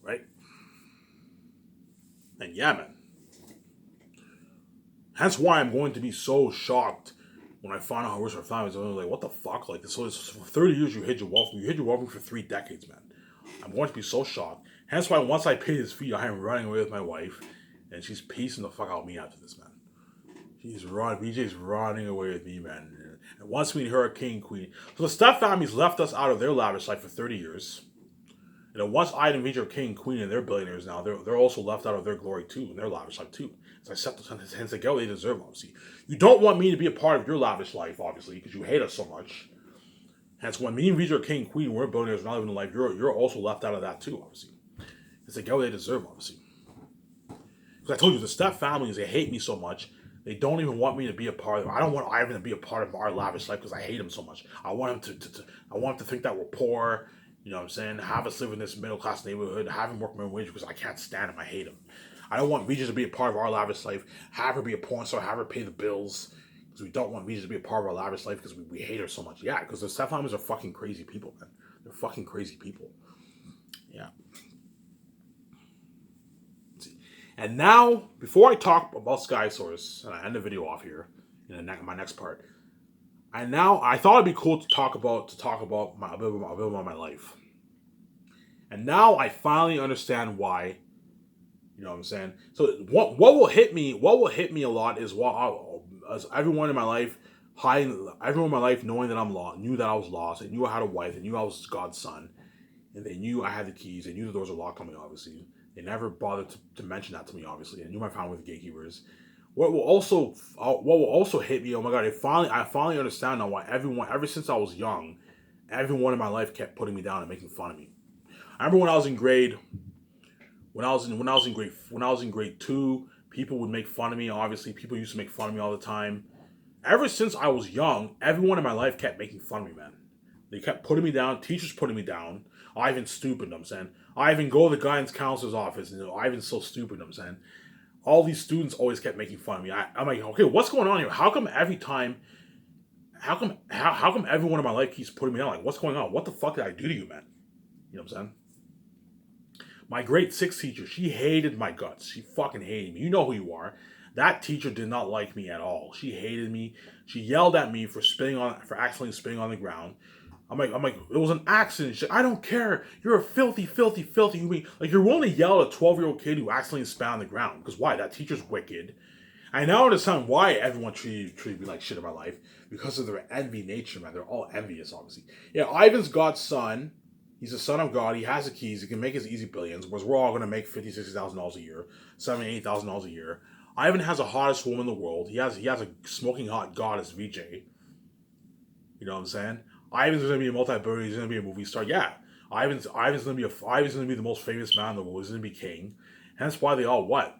right? And yeah, man. Hence why I'm going to be so shocked when I find out how rich our family is. I'm like, what the fuck? Like, so it's for 30 years you hid your wealth. You hid your wealth for 3 decades, man. I'm going to be so shocked. Hence why once I pay his fee, I am running away with my wife, and she's piecing the fuck out of me after this, man. BJ's running away with me, man. And once we her a king queen. So the step family's left us out of their lavish life for 30 years. And then once I and VJ are king and queen and they're billionaires now, they're also left out of their glory too, and their lavish life too. As I set the hence they get what they deserve, obviously. You don't want me to be a part of your lavish life, obviously, because you hate us so much. Hence, when me and VJ are king and queen, we're billionaires, we're not living a life, you're also left out of that too, obviously. As they get what they deserve, obviously. Because I told you, the step families, they hate me so much. They don't even want me to be a part of it. I don't want Ivan to be a part of our lavish life because I hate him so much. I want him I want him to think that we're poor. You know what I'm saying? Have us live in this middle class neighborhood. Have him work minimum wage because I can't stand him. I hate him. I don't want Regis to be a part of our lavish life. Have her be a porn star. Have her pay the bills. Because we don't want Regis to be a part of our lavish life because we hate her so much. Yeah, because the stepfathers are fucking crazy people, man. They're fucking crazy people. Yeah. And now, before I talk about Sky Source, and I end the video off here in my next part, I thought it'd be cool to talk about a bit about my life. And now I finally understand why. You know what I'm saying? So what will hit me a lot is as everyone in my life knowing that I'm lost, knew that I was lost, they knew I had a wife, they knew I was God's son, and they knew I had the keys, they knew the doors were locked on me, obviously. They never bothered to mention that to me, obviously. I knew my family was gatekeepers. What will also hit me, oh my god, I finally understand now why ever since I was young, everyone in my life kept putting me down and making fun of me. I remember when I was in grade 2, people would make fun of me, obviously. People used to make fun of me all the time. Ever since I was young, everyone in my life kept making fun of me, man. They kept putting me down, teachers putting me down. Ivan's stupid, I'm saying. Ivan, go to the guidance counselor's office, and Ivan's so stupid, I'm saying. All these students always kept making fun of me. I'm like, okay, what's going on here? How come everyone in my life keeps putting me down? Like, what's going on? What the fuck did I do to you, man? You know what I'm saying? My grade 6 teacher, she hated my guts. She fucking hated me. You know who you are. That teacher did not like me at all. She hated me. She yelled at me for accidentally spitting on the ground. I'm like, it was an accident. She's like, I don't care. You're a filthy, filthy, filthy human being. Like, you're willing to yell at a 12-year-old kid who accidentally spat on the ground. Because why? That teacher's wicked. I now understand why everyone treated me like shit in my life. Because of their envy nature, man. They're all envious, obviously. Yeah, Ivan's God's son. He's the son of God. He has the keys. He can make his easy billions. Whereas we're all going to make $50,000, $60,000 a year. $70,000, $80,000 a year. Ivan has the hottest woman in the world. He has a smoking hot goddess, VJ. You know what I'm saying? Ivan's going to be a multi-billionaire. He's going to be a movie star. Yeah, Ivan's going to be the most famous man in the world. He's going to be king. Hence why they all what?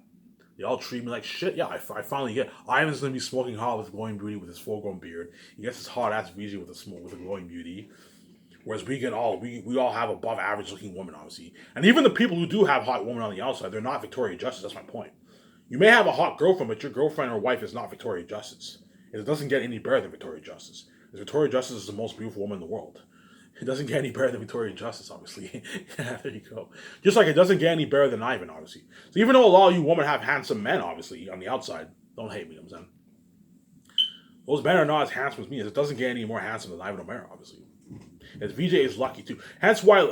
They all treat me like shit. Yeah, I finally get. Ivan's going to be smoking hot with glowing beauty with his full-grown beard. He gets his hot ass VJ with a glowing beauty. Whereas we all have above average looking women, obviously. And even the people who do have hot women on the outside, they're not Victoria Justice. That's my point. You may have a hot girlfriend, but your girlfriend or wife is not Victoria Justice. It doesn't get any better than Victoria Justice. Because Victoria Justice is the most beautiful woman in the world. It doesn't get any better than Victoria Justice, obviously. Yeah, there you go. Just like it doesn't get any better than Ivan, obviously. So even though a lot of you women have handsome men, obviously, on the outside, don't hate me, you know what I'm saying? Those men are not as handsome as me. It doesn't get any more handsome than Ivan O'Mara, obviously. As VJ is lucky too. Hence why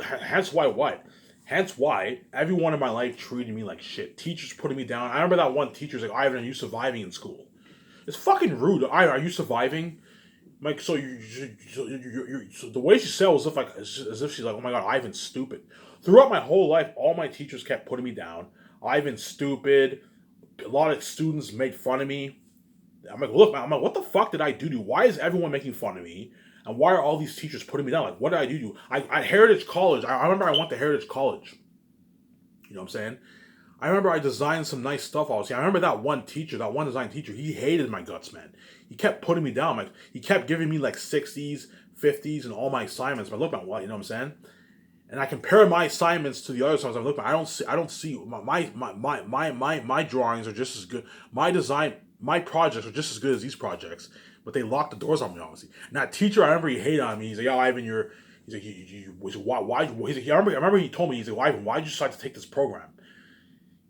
everyone in my life treated me like shit. Teachers putting me down. I remember that one teacher's like, Ivan, are you surviving in school? It's fucking rude. Ivan, are you surviving? Like, so the way she said was as if she's like, oh my god, Ivan's stupid. Throughout my whole life, all my teachers kept putting me down. Ivan's stupid. A lot of students made fun of me. I'm like, look, man, what the fuck did I do to you? Why is everyone making fun of me? And why are all these teachers putting me down? Like, what did I do to you? At Heritage College, I remember I went to Heritage College. You know what I'm saying? I remember I designed some nice stuff, obviously. I remember that one design teacher, he hated my guts, man. He kept putting me down. Like, he kept giving me like 60s, 50s, and all my assignments. But look, man, what, you know what I'm saying? And I compare my assignments to the other assignments. I'm like, look, man, I don't see my drawings are just as good. My projects are just as good as these projects. But they locked the doors on me, obviously. And that teacher, I remember he hated on me. He's like, oh, Ivan, He's like, why? He's like, I remember he told me, he's like, Ivan, why did you decide to take this program?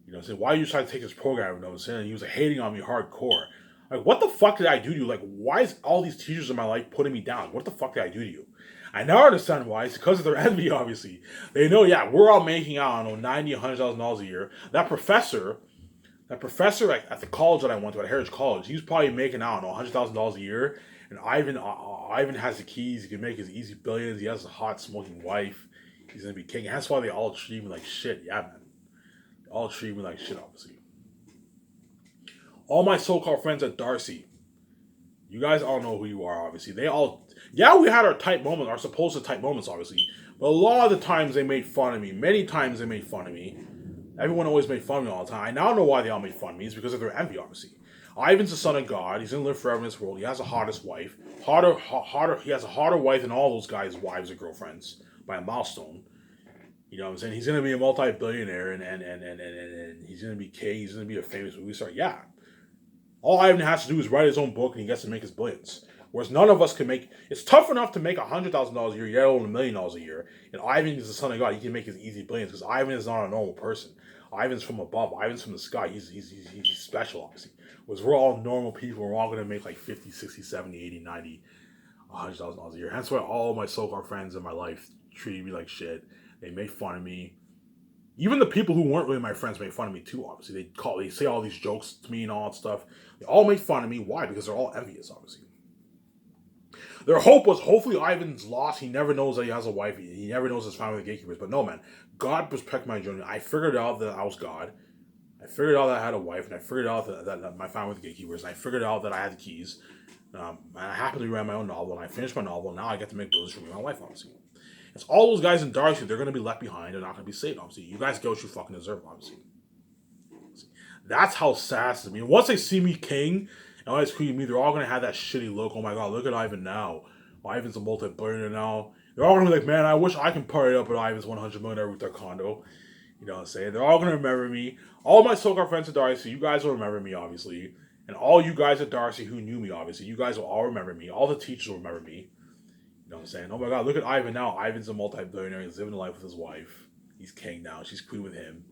You know what I'm saying? Why did you decide to take this program? You know what I'm saying? And he was like, hating on me hardcore. Like, what the fuck did I do to you? Like, why is all these teachers in my life putting me down? What the fuck did I do to you? I now understand why. It's because of their envy, obviously. They know, yeah, we're all making out, I don't know, $90,000, $100,000 a year. That professor at the college that I went to, at Heritage College, he was probably making out, I don't know, $100,000 a year. And Ivan has the keys. He can make his easy billions. He has a hot smoking wife. He's gonna be king. That's why they all treat me like shit. Yeah, man. They all treat me like shit, obviously. All my so-called friends at Darcy, you guys all know who you are, obviously. They all, yeah, we had our tight moments, our supposed tight moments, obviously. But a lot of the times they made fun of me. Many times they made fun of me. Everyone always made fun of me all the time. I now know why they all made fun of me. It's because of their envy, obviously. Ivan's the son of God. He's gonna live forever in this world. He has the hottest wife. He has a hotter wife than all those guys' wives or girlfriends by a milestone. You know what I'm saying? He's gonna be a multi-billionaire and he's gonna be king. He's gonna be a famous movie star. Yeah. All Ivan has to do is write his own book and he gets to make his billions. Whereas none of us can make. It's tough enough to make $100,000 a year, yet alone $1 million a year. And Ivan is the son of God. He can make his easy billions because Ivan is not a normal person. Ivan's from above. Ivan's from the sky. He's special, obviously. Whereas we're all normal people. We're all going to make like 50, 60, 70, 80, 90, $100,000 a year. Hence why all my so-called friends in my life treated me like shit. They made fun of me. Even the people who weren't really my friends made they fun of me too, obviously. They say all these jokes to me and all that stuff. They all made fun of me. Why? Because they're all envious, obviously. Their hope was hopefully Ivan's lost. He never knows that he has a wife. He never knows his family with gatekeepers. But no, man. God protected my journey. I figured out that I was God. I figured out that I had a wife. And I figured out that my family with gatekeepers. And I figured out that I had the keys. And I happily ran my own novel. And I finished my novel. And now I get to make billions for me and my wife, obviously. It's all those guys in Darcy. They're going to be left behind. They're not going to be saved, obviously. You guys get what you fucking deserve, obviously. That's how sad it is. I mean, once they see me king, and all they scream me, they're all going to have that shitty look. Oh my God, look at Ivan now. Ivan's a multi-billionaire now. They're all going to be like, man, I wish I can party up at Ivan's $100 million with their condo. You know what I'm saying? They're all going to remember me. All my so-called friends at Darcy, you guys will remember me, obviously. And all you guys at Darcy who knew me, obviously, you guys will all remember me. All the teachers will remember me. You know what I'm saying? Oh my God, look at Ivan now. Ivan's a multi-billionaire. He's living a life with his wife. He's king now. She's queen with him.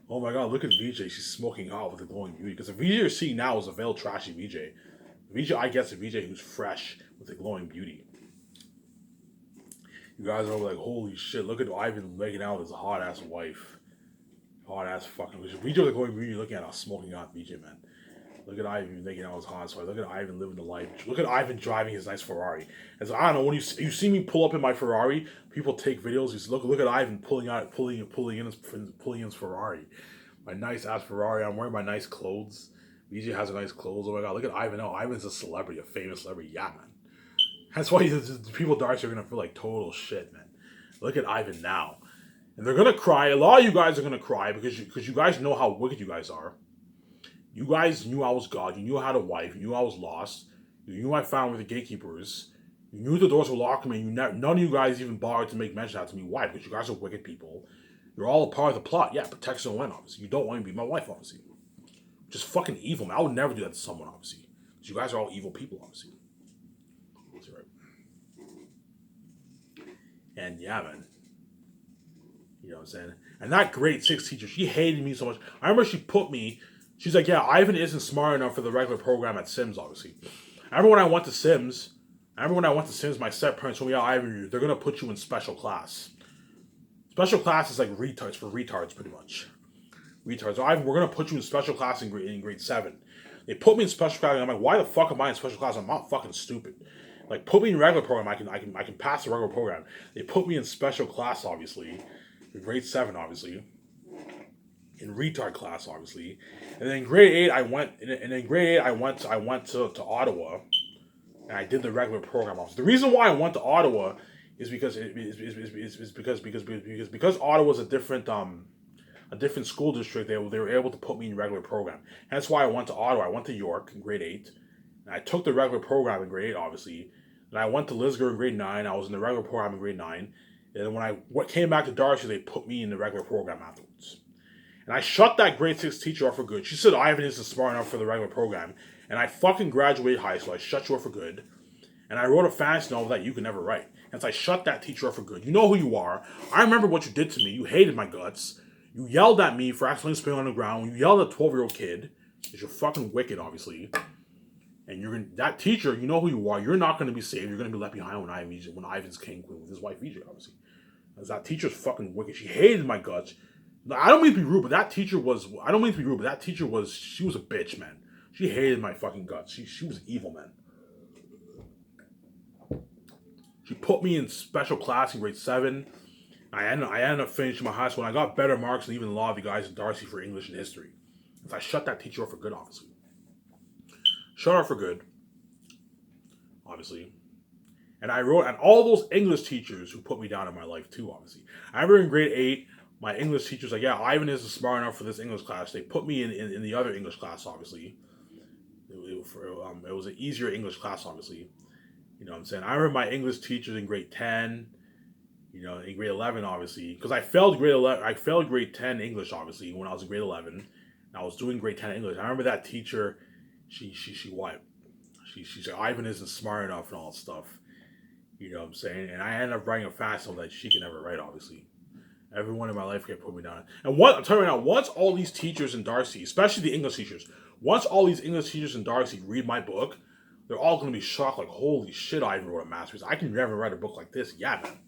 Oh my God, look at VJ. She's smoking hot with a glowing beauty. Because the VJ you're seeing now is a veiled trashy VJ. The VJ I guess a VJ who's fresh with a glowing beauty. You guys are like, holy shit, look at Ivan making out with his hot ass wife. Hot ass fucking. VJ with a glowing beauty looking at a smoking hot VJ, man. Look at Ivan making out his hot wife. Look at Ivan living the life. Look at Ivan driving his nice Ferrari. As I don't know, when you see me pull up in my Ferrari, people take videos. You look at Ivan pulling in his Ferrari. My nice ass Ferrari. I'm wearing my nice clothes. VJ has a nice clothes. Oh my God, look at Ivan. Oh, Ivan's a celebrity, a famous celebrity. Yeah, man. That's why the people at Darcy are gonna feel like total shit, man. Look at Ivan now, and they're gonna cry. A lot of you guys are gonna cry because you guys know how wicked you guys are. You guys knew I was God. You knew I had a wife. You knew I was lost. You knew I found with the gatekeepers. You knew the doors were locked me. None of you guys even bothered to make mention of that to me. Why? Because you guys are wicked people. You're all a part of the plot. Yeah, protection and win, obviously. You don't want to be my wife, obviously. Just fucking evil, man. I would never do that to someone, obviously. Because you guys are all evil people, obviously. That's right. And yeah, man. You know what I'm saying? And that grade 6 teacher, she hated me so much. I remember she put me... She's like, yeah, Ivan isn't smart enough for the regular program at Sims, obviously. I remember when I went to Sims, my step parents told me, yeah, Ivan, they're going to put you in special class. Special class is like retards for retards, pretty much. Retards. So, Ivan, we're going to put you in special class in grade 7. They put me in special class, and I'm like, why the fuck am I in special class? I'm not fucking stupid. Like, put me in regular program, I can pass the regular program. They put me in special class, obviously. In grade 7, obviously. In retard class, obviously, and then grade 8 I went to Ottawa, and I did the regular program. The reason why I went to Ottawa is because because Ottawa is a different school district. They were able to put me in regular program. That's why I went to Ottawa. I went to York in grade 8, and I took the regular program in grade 8, obviously. And I went to Lisgar in grade 9. I was in the regular program in grade 9, and then when I came back to Darcy, they put me in the regular program afterwards. And I shut that grade 6 teacher up for good. She said Ivan isn't smart enough for the regular program. And I fucking graduated high school. I shut you up for good. And I wrote a fantasy novel that you could never write. And so I shut that teacher up for good. You know who you are. I remember what you did to me. You hated my guts. You yelled at me for accidentally spitting on the ground. You yelled at a 12-year-old kid. Because you're fucking wicked, obviously. And that teacher, you know who you are. You're not going to be saved. You're going to be left behind when Ivan's king with his wife VJ, obviously. Because that teacher's fucking wicked. She hated my guts. I don't mean to be rude, but that teacher was. I don't mean to be rude, but that teacher was. She was a bitch, man. She hated my fucking guts. She was evil, man. She put me in special class in grade 7. I ended up finishing my high school, and I got better marks than even a lot of you guys in Darcy for English and history. So I shut that teacher up for good, obviously. Shut her up for good, obviously. And all those English teachers who put me down in my life too, obviously. I remember in grade 8, my English teacher's like, yeah, Ivan isn't smart enough for this English class. They put me in the other English class, obviously. It was an easier English class, obviously. You know what I'm saying? I remember my English teachers in grade 10, in grade 11, obviously. Because I failed grade 10 English, obviously, when I was in grade 11. And I was doing grade 10 English. I remember that teacher, she said Ivan isn't smart enough and all that stuff. You know what I'm saying? And I ended up writing a fast note that she can never write, obviously. Everyone in my life can put me down. And I'm telling you right now, once all these teachers in Darcy, especially the English teachers, once all these English teachers in Darcy read my book, they're all going to be shocked like, holy shit, I even wrote a masterpiece. I can never write a book like this. Yeah, man.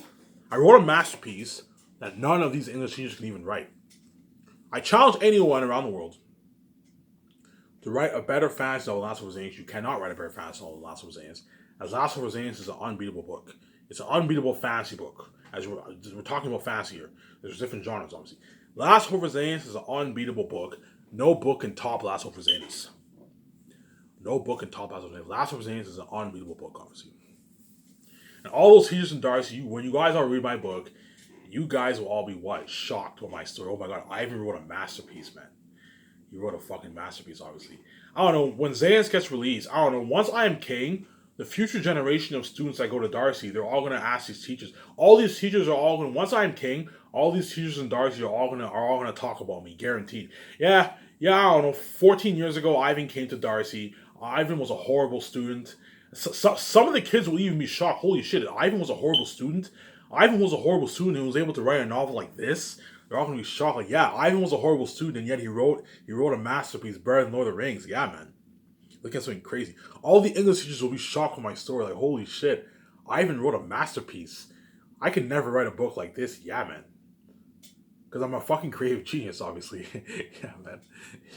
I wrote a masterpiece that none of these English teachers can even write. I challenge anyone around the world to write a better fantasy novel than Last of Us Zanes. You cannot write a better fantasy novel than Last of Us Zanes. As Last of Us Zanes is an unbeatable book. It's an unbeatable fantasy book. As we're talking about fantasy here. There's different genres, obviously. Last of Us Zanes is an unbeatable book. No book can top Last of Us Zanes. No book can top Last of Us Zanes. Last of Us Zanes is an unbeatable book, obviously. And all those teachers in Darcy, when you guys all read my book, you guys will all be shocked with my story. Oh my god, Ivan wrote a masterpiece, man. He wrote a fucking masterpiece, obviously. I don't know, when Zanes gets released, I don't know, once I am king, the future generation of students that go to Darcy, they're all going to ask these teachers. All these teachers are all going to, once I'm king, all these teachers in Darcy are all going to talk about me, guaranteed. Yeah, I don't know, 14 years ago, Ivan came to Darcy. Ivan was a horrible student. Some of the kids will even be shocked. Holy shit, Ivan was a horrible student? Ivan was a horrible student and was able to write a novel like this? They're all going to be shocked. Like, yeah, Ivan was a horrible student, and yet he wrote a masterpiece better than Lord of the Rings. Yeah, man. Look at something crazy. All the English teachers will be shocked with my story. Like, holy shit, Ivan wrote a masterpiece. I could never write a book like this. Yeah, man. Because I'm a fucking creative genius, obviously. Yeah, man.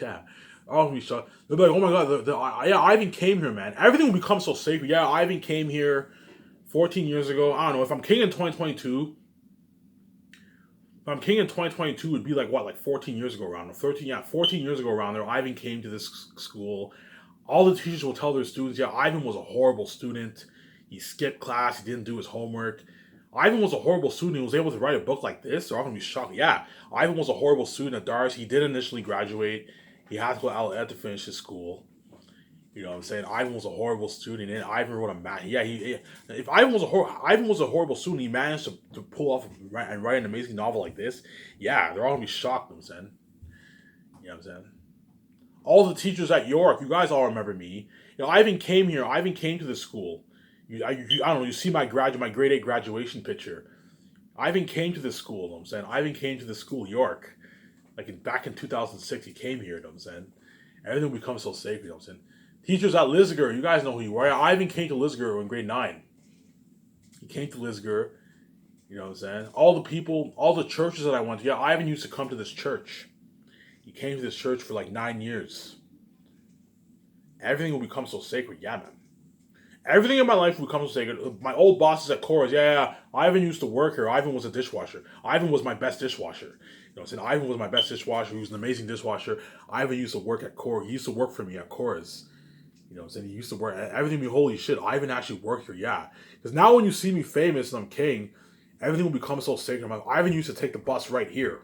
Yeah. I'll be shocked. They'll be like, oh my god, yeah, Ivan came here, man. Everything will become so sacred. Yeah, Ivan came here 14 years ago. I don't know. If I'm king in 2022, it would be like 14 years ago around. 14 years ago around there, Ivan came to this school. All the teachers will tell their students, yeah, Ivan was a horrible student. He skipped class. He didn't do his homework. Ivan was a horrible student. He was able to write a book like this. They're all going to be shocked. Yeah, Ivan was a horrible student at Darcy. He did initially graduate. He had to go to Outlet to finish his school. You know what I'm saying? Ivan was a horrible student, and Ivan wrote a if Ivan was a horrible student, he managed to pull off and write an amazing novel like this. Yeah, they're all going to be shocked, you know what I'm saying? You know what I'm saying? All the teachers at York, you guys all remember me. You know, Ivan came here. Ivan came to the school. I don't know. You see my grade 8 graduation picture. Ivan came to this school. You know what I'm saying? Ivan came to the school, York. Back in 2006, he came here. You know what I'm saying? Everything becomes so sacred. You know what I'm saying? Teachers at Lisgar, you guys know who you are. Ivan came to Lisgar in grade 9. He came to Lisgar. You know what I'm saying? All the people, all the churches that I went to. Yeah, Ivan used to come to this church. He came to this church for 9 years. Everything will become so sacred. Yeah, man. Everything in my life will become so sacred. My old bosses at Cora's, yeah. Ivan used to work here. Ivan was a dishwasher. Ivan was my best dishwasher. You know what I'm saying? Ivan was my best dishwasher. He was an amazing dishwasher. Ivan used to work at Cora. He used to work for me at Cora's. You know what I'm saying? He used to work. Everything be holy shit. Ivan actually worked here. Yeah. Because now when you see me famous and I'm king, everything will become so sacred. I'm like, Ivan used to take the bus right here.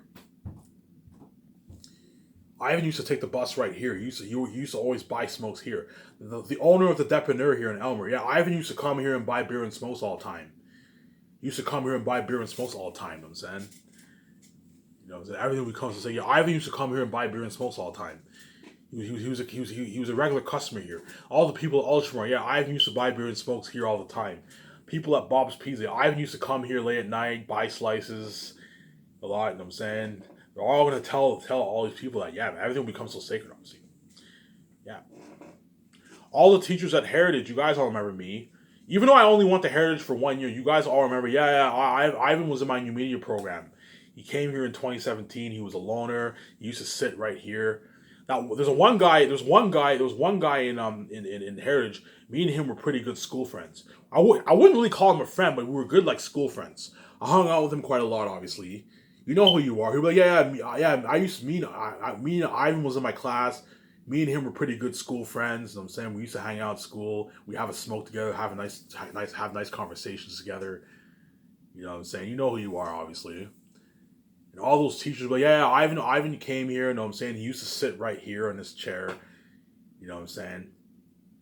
Ivan used to take the bus right here. He used to always buy smokes here. The owner of the depanneur here in Elmer. Yeah, Ivan used to come here and buy beer and smokes all the time. He used to come here and buy beer and smokes all the time. You know what I'm saying? You know, everything becomes to say, yeah, Ivan used to come here and buy beer and smokes all the time. He was a regular customer here. All the people at Ultramar, yeah, Ivan used to buy beer and smokes here all the time. People at Bob's Pizza. Ivan used to come here late at night, buy slices a lot. You know what I'm saying? They're all gonna tell all these people that yeah, man, everything will become so sacred. Obviously, yeah. All the teachers at Heritage, you guys all remember me. Even though I only went to Heritage for 1 year, you guys all remember. Yeah, yeah. Ivan was in my new media program. He came here in 2017. He was a loner. He used to sit right here. Now there's a one guy. There was one guy in Heritage. Me and him were pretty good school friends. I wouldn't really call him a friend, but we were good like school friends. I hung out with him quite a lot. Obviously, you know who you are. He'd be like, yeah. I used to me and Ivan was in my class. Me and him were pretty good school friends. You know what I'm saying? We used to hang out at school. We have a smoke together, have nice conversations together. You know what I'm saying? You know who you are, obviously. And all those teachers, but yeah, Ivan came here. You know what I'm saying? He used to sit right here in this chair. You know what I'm saying?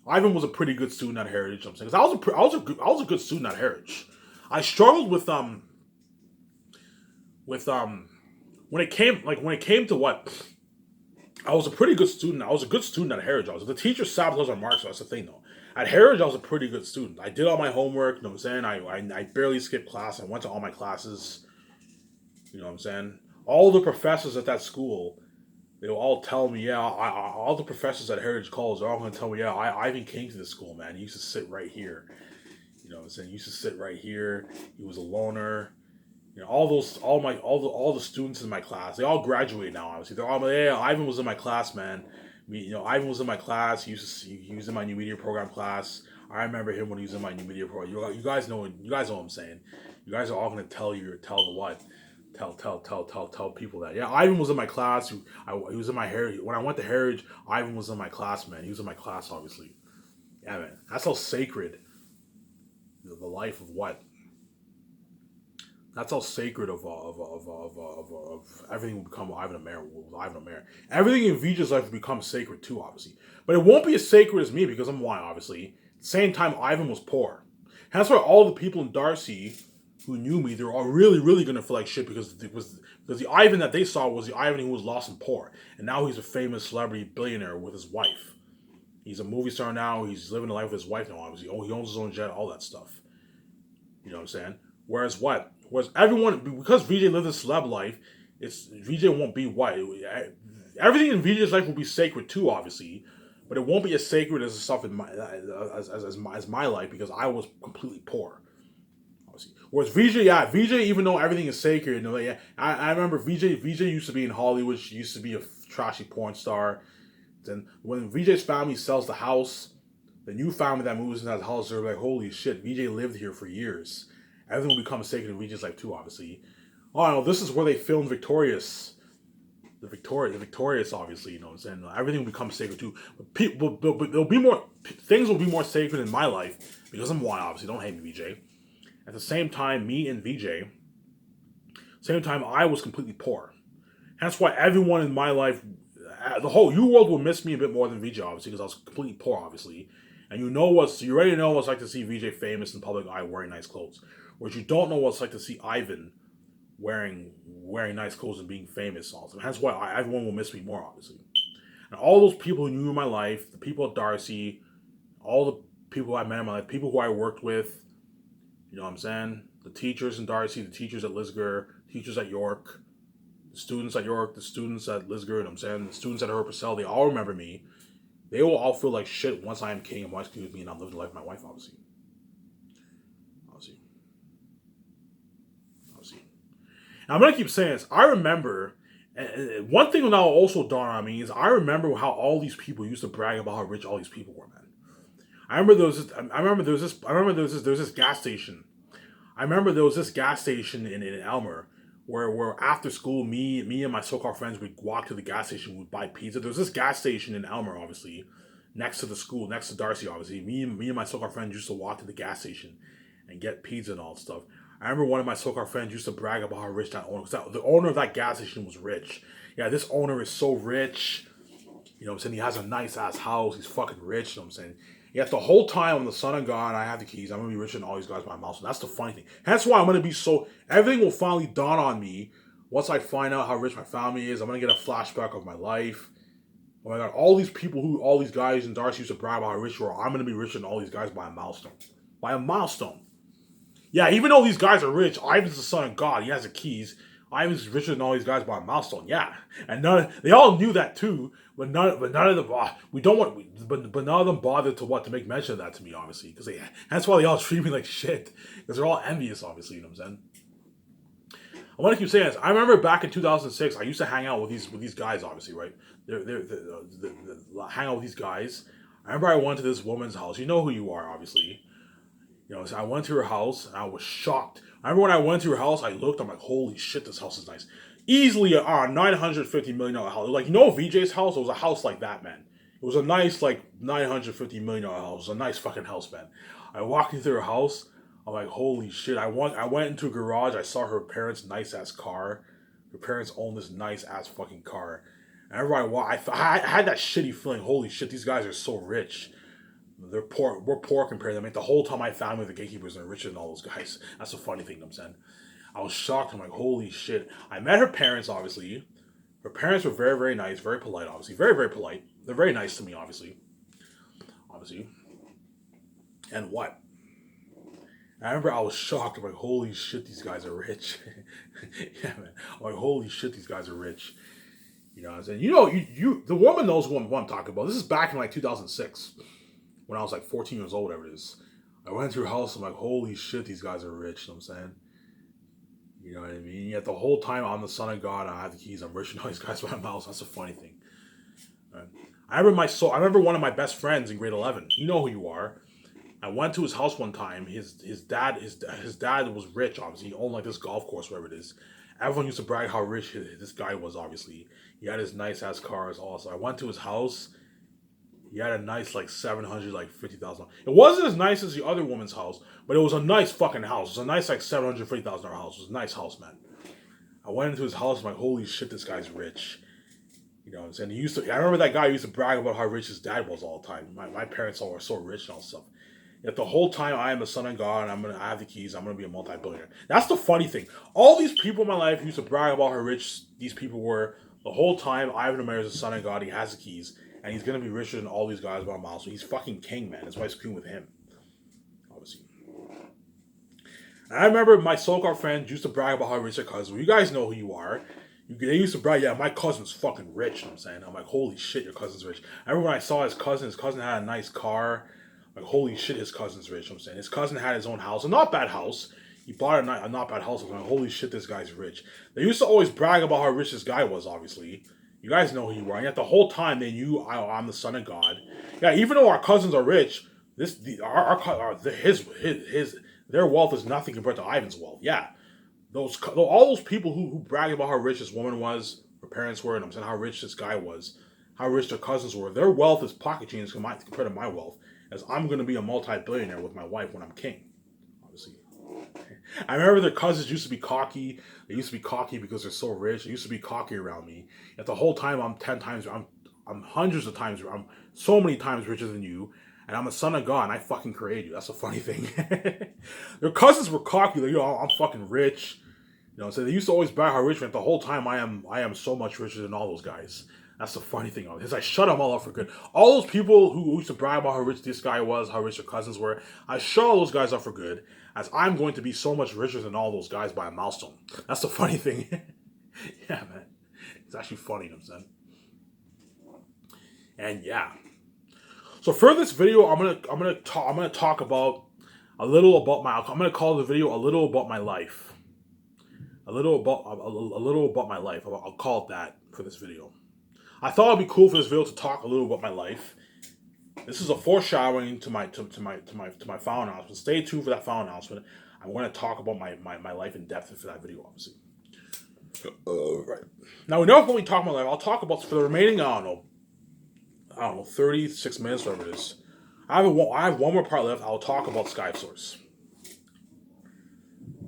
Ivan was a pretty good student at Heritage. You know what I'm saying? 'Cause I was a good student at Heritage. I struggled with when it came to what. I was a pretty good student. I was a good student at Heritage. The teacher sabotaged our marks, so that's the thing though. At Heritage, I was a pretty good student. I did all my homework, you know what I'm saying? I barely skipped class. I went to all my classes. You know what I'm saying? All the professors at that school, they will all tell me, yeah, all the professors at Heritage College are all going to tell me, yeah, Ivan came to this school, man. He used to sit right here. You know what I'm saying? He used to sit right here. He was a loner. You know, all the students in my class, they all graduated now. Obviously, they're all yeah. Ivan was in my class, man. Ivan was in my class. He was in my new media program class. I remember him when he was in my new media program. You guys know what I'm saying. You guys are all gonna tell people that yeah. Ivan was in my class. He was in my heritage. When I went to Heritage, Ivan was in my class, man. He was in my class, obviously. Yeah, man. That's how sacred the life of what. That's how sacred of everything will become Ivan Mayer. Everything in Vijay's life will become sacred too, obviously. But it won't be as sacred as me because I'm white, obviously. At the same time, Ivan was poor. And that's why all the people in Darcy who knew me, they were all really, really gonna feel like shit because the Ivan that they saw was the Ivan who was lost and poor, and now he's a famous celebrity billionaire with his wife. He's a movie star now. He's living a life with his wife now. Obviously, he owns his own jet, all that stuff. You know what I'm saying? Whereas everyone, because VJ lived a celeb life, VJ won't be white. Everything in VJ's life will be sacred too, obviously, but it won't be as sacred as the stuff in my as my life because I was completely poor. Obviously. Whereas VJ, even though everything is sacred, I remember VJ used to be in Hollywood. She used to be a trashy porn star. Then when VJ's family sells the house, the new family that moves in that house, they're like, holy shit, VJ lived here for years. Everything will become sacred in VJ's life too, obviously. Oh no, this is where they filmed Victorious. The Victorious, obviously, you know what I'm saying? Everything will become sacred too. But there'll be more, things will be more sacred in my life because I'm white, obviously. Don't hate me, VJ. At the same time, me and VJ, same time, I was completely poor. That's why everyone in my life, the whole U world will miss me a bit more than VJ, obviously, because I was completely poor, obviously. And you already know what it's like to see VJ famous in public eye wearing nice clothes. Whereas you don't know what it's like to see Ivan wearing nice clothes and being famous also. That's why everyone will miss me more, obviously. And all those people who knew my life, the people at Darcy, all the people I met in my life, people who I worked with, you know what I'm saying? The teachers in Darcy, the teachers at Lisgar, teachers at York, the students at York, the students at Lisgar, you know what I'm saying? The students at Her Purcell, they all remember me. They will all feel like shit once I am king and once with me and I'm living the life of my wife, obviously. And I'm gonna keep saying this. I remember, and one thing that will also dawn on me is I remember how all these people used to brag about how rich all these people were, man. I remember there was this gas station. I remember there was this gas station in Elmer where after school, me and my so-called friends would walk to the gas station, we'd buy pizza. There was this gas station in Elmer, obviously, next to the school, next to Darcy, obviously. Me and my so-called friends used to walk to the gas station and get pizza and all that stuff. I remember one of my so-called friends used to brag about how rich that owner was. The owner of that gas station was rich. Yeah, this owner is so rich. You know what I'm saying? He has a nice-ass house. He's fucking rich. You know what I'm saying? Yet the whole time when the son of God, I have the keys, I'm going to be richer than all these guys by my mouth. So that's the funny thing. That's why I'm going to be so... Everything will finally dawn on me once I find out how rich my family is. I'm going to get a flashback of my life. Oh my God, all these guys in Darcy used to brag about how rich you are. I'm going to be richer than all these guys by a milestone. By a milestone. Yeah, even though these guys are rich, Ivan's the son of God. He has the keys. Ivan's richer than all these guys by a milestone. Yeah, and they all knew that too. But none of them. We don't want. But none of them bothered to make mention of that to me, obviously, because that's why they all treat me like shit. Because they're all envious, obviously. You know what I'm saying? I want to keep saying this. I remember back in 2006, I used to hang out with these guys, obviously, right? Hang out with these guys. I remember I went to this woman's house. You know who you are, obviously. So I went to her house and I was shocked. I remember when I went to her house, I looked, I'm like, holy shit, this house is nice. Easily a $950 million house. Like, VJ's house? It was a house like that, man. It was a nice, like, $950 million house. It was a nice fucking house, man. I walked into her house, I'm like, holy shit. I went into a garage, I saw her parents' nice-ass car. Her parents own this nice-ass fucking car. And everybody, I had that shitty feeling, holy shit, these guys are so rich. They're poor. We're poor compared to them. Like, the whole time I found with the gatekeepers are richer than all those guys. That's the funny thing I'm saying. I was shocked. I'm like, holy shit. I met her parents, obviously. Her parents were very, very nice, very polite, obviously. Very, very polite. They're very nice to me, obviously. And what? I remember I was shocked. I'm like, holy shit, these guys are rich. Yeah, man. I'm like, holy shit, these guys are rich. You know what I'm saying? The woman knows what I'm talking about. This is back in like 2006. When I was like 14 years old, whatever it is. I went to her house, I'm like, holy shit, these guys are rich, you know what I'm saying? You know what I mean? Yet the whole time I'm the son of God, I have the keys, I'm rich and all these guys by my house. That's a funny thing. Right. I remember one of my best friends in grade 11. You know who you are. I went to his house one time. His dad was rich, obviously. He owned like this golf course, wherever it is. Everyone used to brag how rich this guy was, obviously. He had his nice ass cars also. I went to his house. He had a nice, like, 700, like, 50,000. It wasn't as nice as the other woman's house, but it was a nice fucking house. It was a nice, like, $750,000 house. It was a nice house, man. I went into his house, I'm like, holy shit, this guy's rich. You know what I'm saying? I remember that guy used to brag about how rich his dad was all the time. My parents all were so rich and all stuff. Yet the whole time I am the son of God, and I have the keys, I'm going to be a multi-billionaire. That's the funny thing. All these people in my life used to brag about how rich these people were. The whole time, Ivan Amir is the son of God, he has the keys. And he's going to be richer than all these guys by a mile. So he's fucking king, man. That's why I scream with him. Obviously. And I remember my so-called friends used to brag about how rich their cousins were. You guys know who you are. They used to brag, yeah, my cousin's fucking rich. You know what I'm saying? I'm like, holy shit, your cousin's rich. I remember when I saw his cousin had a nice car. Like, holy shit, his cousin's rich. You know what I'm saying? His cousin had his own house. A not bad house. He bought a not bad house. I was like, holy shit, this guy's rich. They used to always brag about how rich this guy was, obviously. You guys know who you are. And yet the whole time they knew I'm the son of God. Yeah, even though our cousins are rich, their wealth is nothing compared to Ivan's wealth. Yeah, all those people who brag about how rich this woman was, her parents were, and I'm saying how rich this guy was, how rich their cousins were. Their wealth is pocket change compared to my wealth, as I'm going to be a multi-billionaire with my wife when I'm king. Obviously. I remember their cousins used to be cocky. They used to be cocky because they're so rich. They used to be cocky around me. Yet the whole time I'm hundreds of times, I'm so many times richer than you. And I'm a son of God and I fucking created you. That's a funny thing. Their cousins were cocky. Like, I'm fucking rich. So they used to always brag how rich, but the whole time I am so much richer than all those guys. That's the funny thing of it. Is I shut them all up for good. All those people who used to brag about how rich this guy was, how rich their cousins were, I shut all those guys up for good, as I'm going to be so much richer than all those guys by a milestone. That's the funny thing. Yeah, man. It's actually funny, you know what I'm saying? And yeah. So for this video, I'm gonna talk about I'm gonna call the video a little about my life. A little about my life. I'll call it that for this video. I thought it'd be cool for this video to talk a little about my life. This is a foreshadowing to my final announcement. Stay tuned for that final announcement. I'm going to talk about my life in depth for that video, obviously. Right. Now, enough when we talk about my life. I'll talk about for the remaining, I don't know, 36 minutes, whatever it is. I have one more part left. I'll talk about Skiv Source.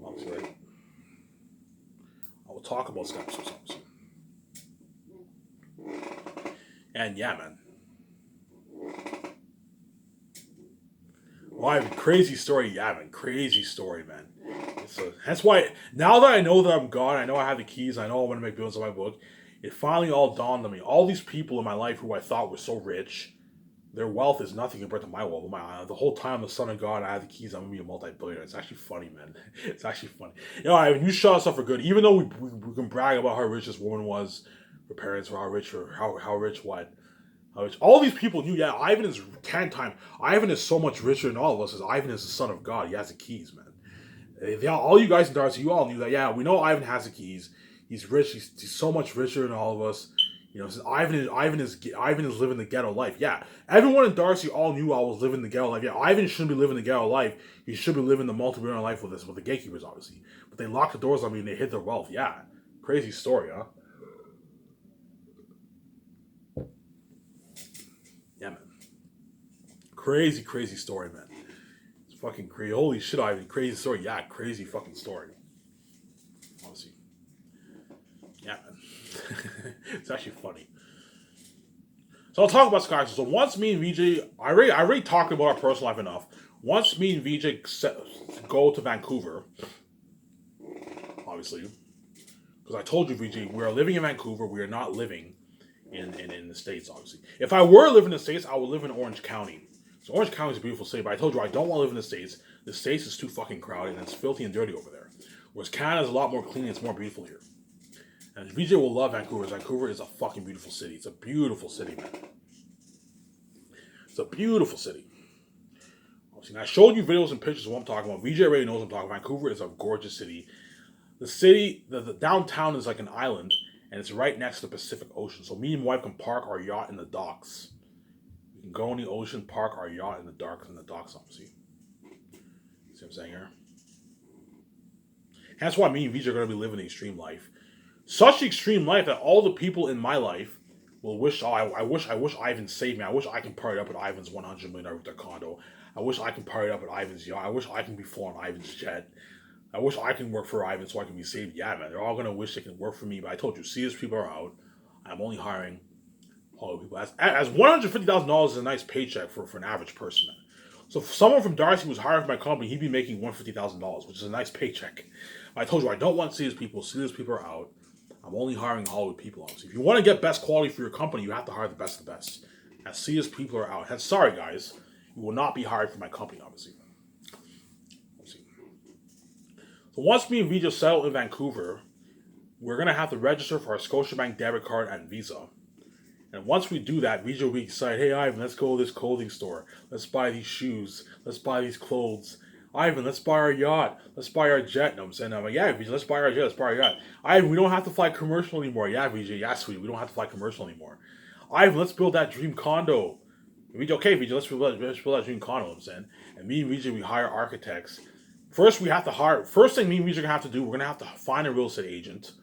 Right. I will talk about Skiv Source, obviously. And yeah, man. Well, I have a crazy story. Yeah, man. Crazy story, man. That's why, now that I know that I'm God, I know I have the keys, I know I'm going to make billions on my book, it finally all dawned on me. All these people in my life who I thought were so rich, their wealth is nothing compared to my wealth. The whole time I'm the son of God, I have the keys. I'm gonna be a multi-billionaire. It's actually funny, man. It's actually funny. Ivan, you shut us up for good. Even though we can brag about how rich this woman was, her parents were how rich, or how rich what. All these people knew, yeah, Ivan is 10 times. Ivan is so much richer than all of us, as Ivan is the son of God. He has the keys, man. All you guys in Darcy, you all knew that, yeah, we know Ivan has the keys. He's rich. He's so much richer than all of us. Since Ivan is living the ghetto life. Yeah, everyone in Darcy all knew I was living the ghetto life. Yeah, Ivan shouldn't be living the ghetto life. He should be living the multi-billionaire life with the gatekeepers, obviously. But they locked the doors on me and they hid their wealth. Yeah, crazy story, huh? Yeah, man. Crazy, crazy story, man. It's fucking crazy. Holy shit, Ivan. Crazy story. Yeah, crazy fucking story. Honestly. Yeah, man. It's actually funny. So I'll talk about Sky. So once me and VJ, I already talked about our personal life enough. Once me and VJ go to Vancouver, obviously, because I told you, VJ, we are living in Vancouver. We are not living in the States, obviously. If I were to live in the States, I would live in Orange County. So Orange County is a beautiful city, but I told you I don't want to live in the States. The States is too fucking crowded and it's filthy and dirty over there. Whereas Canada is a lot more clean and it's more beautiful here. And VJ will love Vancouver. Vancouver is a fucking beautiful city. It's a beautiful city, man. It's a beautiful city. And I showed you videos and pictures of what I'm talking about. VJ already knows what I'm talking about. Vancouver is a gorgeous city. The city, the downtown is like an island, and it's right next to the Pacific Ocean. So me and my wife can park our yacht in the docks. We can go in the ocean, park our yacht in the docks, obviously. See what I'm saying here? That's why me and VJ are going to be living the extreme life. Such extreme life that all the people in my life will wish, I wish Ivan saved me. I wish I can party up at Ivan's $100 million condo. I wish I can party up at Ivan's yacht. I wish I can be flying Ivan's jet. I wish I can work for Ivan so I can be saved. Yeah, man, they're all going to wish they can work for me. But I told you, serious people are out. I'm only hiring quality people. As $150,000 is a nice paycheck for an average person, man. So if someone from Darcy was hired for my company, he'd be making $150,000, which is a nice paycheck. But I told you, I don't want serious people. Serious people are out. I'm only hiring Hollywood people, obviously. If you want to get best quality for your company, you have to hire the best of the best. As serious people are out. And sorry, guys. You will not be hired for my company, obviously. So once me and VJ settle in Vancouver, we're going to have to register for our Scotiabank debit card and Visa. And once we do that, VJ will be excited. Hey, Ivan, let's go to this clothing store. Let's buy these shoes. Let's buy these clothes. Ivan, let's buy our yacht. Let's buy our jet. No, I'm saying, I'm like, yeah, VJ, let's buy our jet. Let's buy our yacht. Ivan, we don't have to fly commercial anymore. Yeah, VJ, yeah, sweet. We don't have to fly commercial anymore. Ivan, let's build that dream condo. VJ, okay, VJ, let's build that dream condo, I'm saying. And me and VJ, we hire architects. First thing me and VJ are going to have to do, we're going to have to find a real estate agent.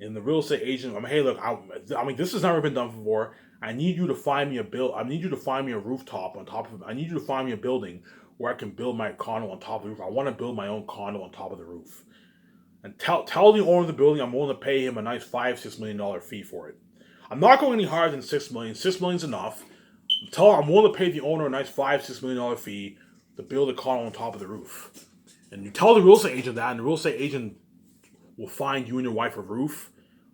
And the real estate agent, I'm like, hey, look, I mean, this has never been done before. I need you to find me I need you to find me a rooftop on top of it. I need you to find me a building where I can build my condo on top of the roof. I want to build my own condo on top of the roof. And tell the owner of the building I'm willing to pay him a nice $5-6 million fee for it. I'm not going any higher than $6 million. $6 million's enough. I'm willing to pay the owner a nice $5-6 million fee to build a condo on top of the roof. And you tell the real estate agent that, and the real estate agent will find you and your wife a roof,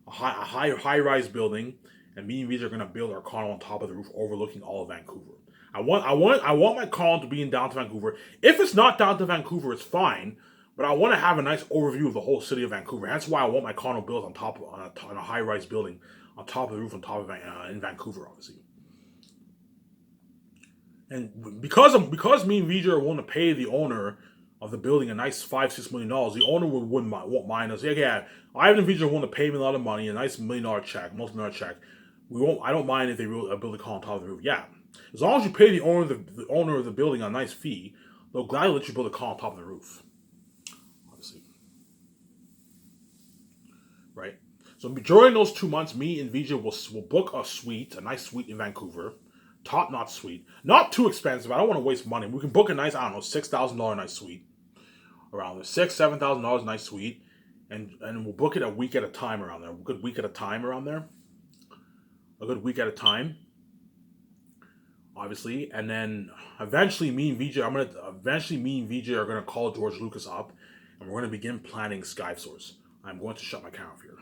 a high-rise building, and me and VJ are going to build our condo on top of the roof overlooking all of Vancouver. I want my condo to be in downtown Vancouver. If it's not downtown Vancouver, it's fine, but I want to have a nice overview of the whole city of Vancouver. That's why I want my condo built on a high-rise building on top of the roof in Vancouver, obviously. And because me and VJ are willing to pay the owner of the building a nice $5-6 million, the owner won't mind us. Yeah, Ivan and VJ are willing to pay me a lot of money, a nice $1 million check, multi-million check. I don't mind if they build a condo on top of the roof. Yeah, as long as you pay the owner of the building a nice fee, they'll gladly let you build a condo on top of the roof. Obviously, right? So during those 2 months, me and VJ will book a nice suite in Vancouver. Top-notch suite. Not too expensive. I don't want to waste money. We can book a nice, I don't know, $6,000 nice suite. Around there. $7,000 nice suite. And we'll book it a week at a time around there. A good week at a time around there. A good week at a time. Obviously. And then eventually me and VJ are gonna call George Lucas up and we're gonna begin planning Skiv Source. I'm going to shut my camera off here.